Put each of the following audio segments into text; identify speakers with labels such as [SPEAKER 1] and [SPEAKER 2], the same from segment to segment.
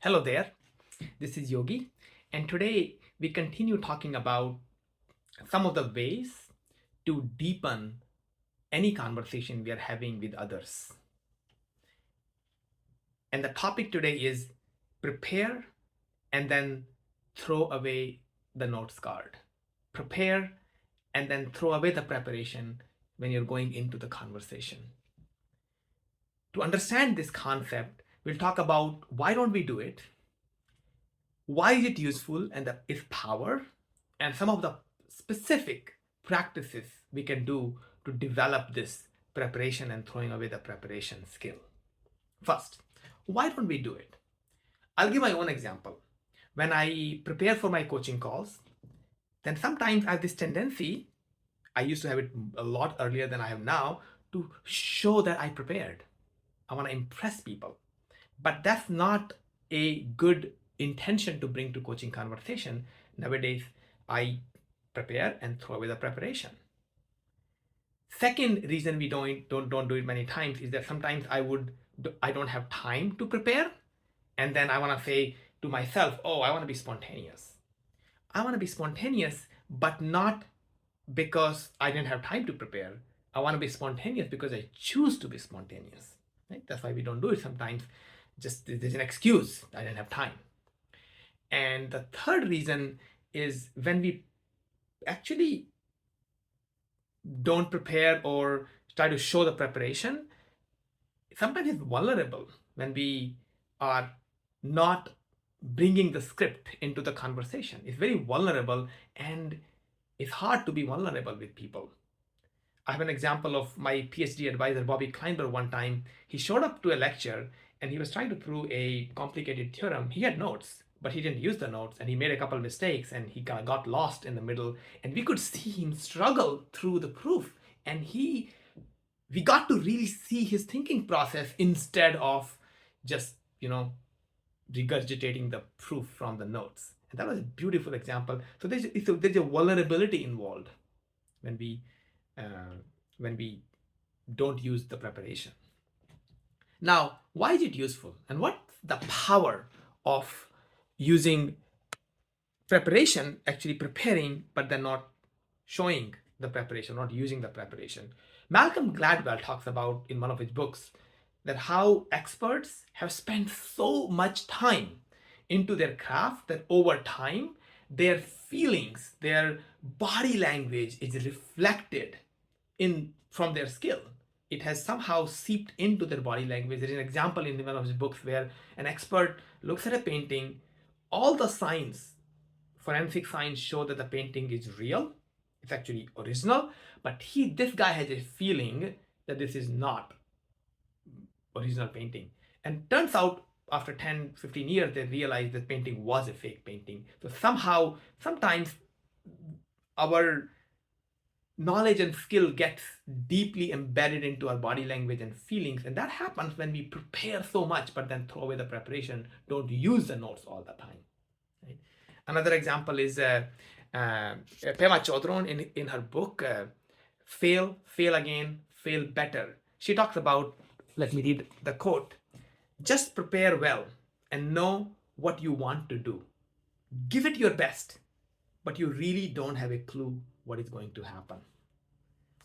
[SPEAKER 1] Hello there, this is Yogi, and today we continue talking about some of the ways to deepen any conversation we are having with others. And the topic today is prepare and then throw away the notes card. Prepare and then throw away the preparation when you're going into the conversation. To understand this concept, we'll talk about why don't we do it, why is it useful and its power, and some of the specific practices we can do to develop this preparation and throwing away the preparation skill. First, why don't we do it? I'll give my own example. When I prepare for my coaching calls, then sometimes I have this tendency, I used to have it a lot earlier than I have now, to show that I prepared. I want to impress people. But that's not a good intention to bring to coaching conversation. Nowadays, I prepare and throw away the preparation. Second reason we don't do it many times is that sometimes I don't have time to prepare, and then I want to say to myself, oh, I want to be spontaneous. I want to be spontaneous, but not because I didn't have time to prepare. I want to be spontaneous because I choose to be spontaneous. Right? That's why we don't do it sometimes. Just there's an excuse. I didn't have time. And the third reason is when we actually don't prepare or try to show the preparation, sometimes it's vulnerable when we are not bringing the script into the conversation. It's very vulnerable, and it's hard to be vulnerable with people. I have an example of my PhD advisor, Bobby Kleinberg. One time, he showed up to a lecture and he was trying to prove a complicated theorem. He had notes, but he didn't use the notes, and he made a couple of mistakes and he got lost in the middle, and we could see him struggle through the proof, and we got to really see his thinking process instead of just regurgitating the proof from the notes. And that was a beautiful example. So there's a vulnerability involved when we don't use the preparation. Now, why is it useful, and what's the power of using preparation, actually preparing, but then not showing the preparation, not using the preparation? Malcolm Gladwell talks about in one of his books that how experts have spent so much time into their craft that over time their feelings, their body language is reflected from their skill. It has somehow seeped into their body language. There's an example in one of his books where an expert looks at a painting, all the signs, forensic signs show that the painting is real, it's actually original, but this guy has a feeling that this is not original painting. And turns out after 10-15 years they realized that painting was a fake painting. So sometimes our knowledge and skill gets deeply embedded into our body language and feelings, and that happens when we prepare so much but then throw away the preparation, don't use the notes all the time. Right? Another example is Pema Chodron in her book Fail Again, Fail Better. She talks about, let me read the quote: just prepare well and know what you want to do. Give it your best, but you really don't have a clue what is going to happen.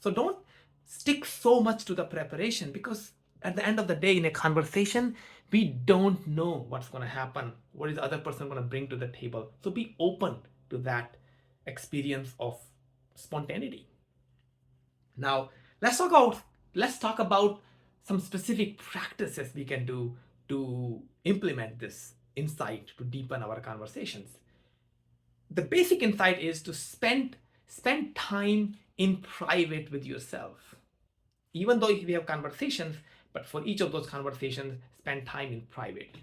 [SPEAKER 1] So don't stick so much to the preparation, because at the end of the day, in a conversation, we don't know what's going to happen. What is the other person going to bring to the table? So be open to that experience of spontaneity. Now, let's talk about some specific practices we can do to implement this insight to deepen our conversations. The basic insight is to spend time in private with yourself. Even though we have conversations, but for each of those conversations, spend time in private.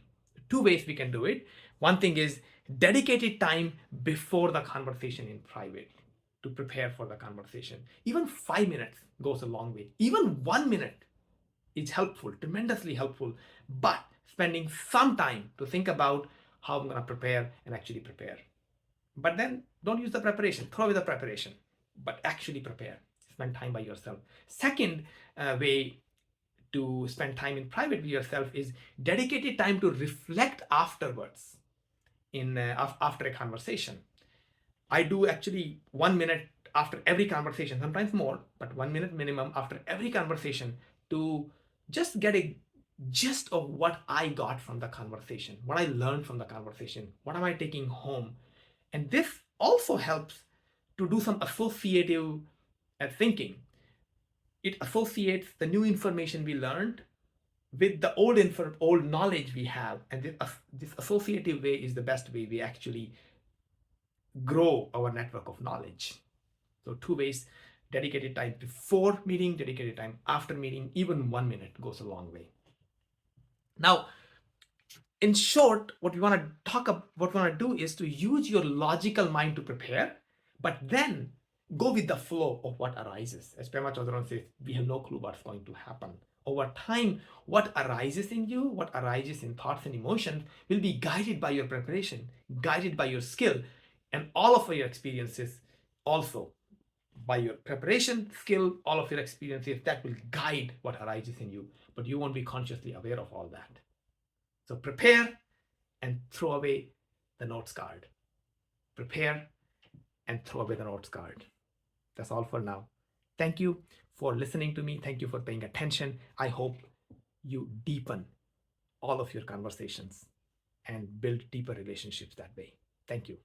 [SPEAKER 1] Two ways we can do it. One thing is dedicated time before the conversation in private to prepare for the conversation. Even 5 minutes goes a long way. Even 1 minute is helpful, tremendously helpful, but spending some time to think about how I'm going to prepare and actually prepare. But then don't use the preparation, throw away the preparation, but actually prepare. Spend time by yourself. Second way to spend time in private with yourself is dedicated time to reflect afterwards after a conversation. I do actually 1 minute after every conversation, sometimes more, but 1 minute minimum after every conversation to just get a gist of what I got from the conversation, what I learned from the conversation, what am I taking home. And this also helps to do some associative thinking. It associates the new information we learned with the old knowledge we have, and this associative way is the best way we actually grow our network of knowledge. So 2 ways: dedicated time before meeting, dedicated time after meeting. Even 1 minute goes a long way. Now, in short, what we want to what we want to do is to use your logical mind to prepare, but then go with the flow of what arises. As Pema Chodron says, we have no clue what's going to happen. Over time, what arises in you, what arises in thoughts and emotions, will be guided by your preparation, guided by your skill, and all of your experiences also. By your preparation, skill, all of your experiences, that will guide what arises in you, but you won't be consciously aware of all that. So prepare and throw away the notes card. Prepare and throw away the notes card. That's all for now. Thank you for listening to me. Thank you for paying attention. I hope you deepen all of your conversations and build deeper relationships that way. Thank you.